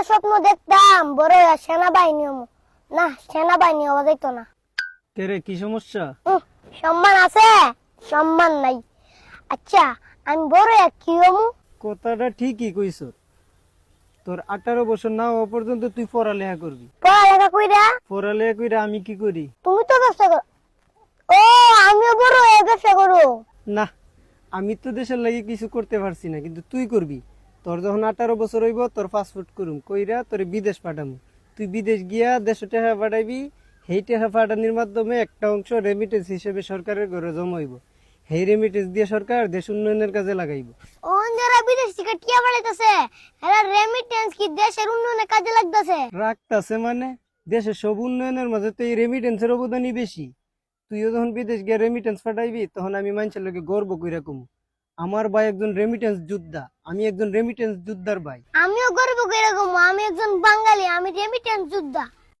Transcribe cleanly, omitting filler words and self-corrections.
স্বপ্ন দেখতাম বড় হইয়া সেনাবাহিনী হমু। না, সেনাবাহিনী হওয়া যাইতো না। কেরে কি সমস্যা? সম্মান আছে, সম্মান নাই। আচ্ছা, আমি বড় হইয়া কি হমু? কথাটা ঠিকই কইছ। তোর 18 বছর না হওয়া পর্যন্ত তুই পড়ালেখা করবি। পড়ালেখা কইরা পড়ালেখা কইরা আমি কি করি? তুমি তো ব্যবসা করো। ও, আমিও বড় হয়ে ব্যবসা করো। না, আমি তো দেশের লাগি কিছু করতে পারছি না, কিন্তু তুই করবি। তোর যখন 18 বছর হইব তোর পাসপোর্ট করুম, কইরা তোর বিদেশ পাঠামু। তুই বিদেশ গিয়া 150 টাকা পাঠাইবি। সেই টাকা পাঠানোর মাধ্যমে একটা অংশ রেমিটেন্স হিসেবে সরকারের ঘরে জমা হইব। সেই রেমিটেন্স দিয়ে সরকার দেশ উন্নয়নের কাজে লাগাইব। ওন যারা বিদেশ থেকে টিয়া বাড়াইতেছে, এরা রেমিটেন্স কি দেশের উন্নয়নে কাজে লাগতেছে? রাখতাছে মানে দেশের সব উন্নয়নের মাঝে তো এই রেমিটেন্সের অবদানই বেশি। তুইও যখন বিদেশ গিয়ে রেমিটেন্স পাঠাইবি তখন আমি মানুষের লোকে গর্ব কইরা কমু, আমার ভাই একজন রেমিটেন্স যোদ্ধা, আমি একজন রেমিটেন্স যোদ্ধার ভাই। আমিও গর্ব করে গো, আমি একজন বাঙালি, আমি রেমিটেন্স যোদ্ধা।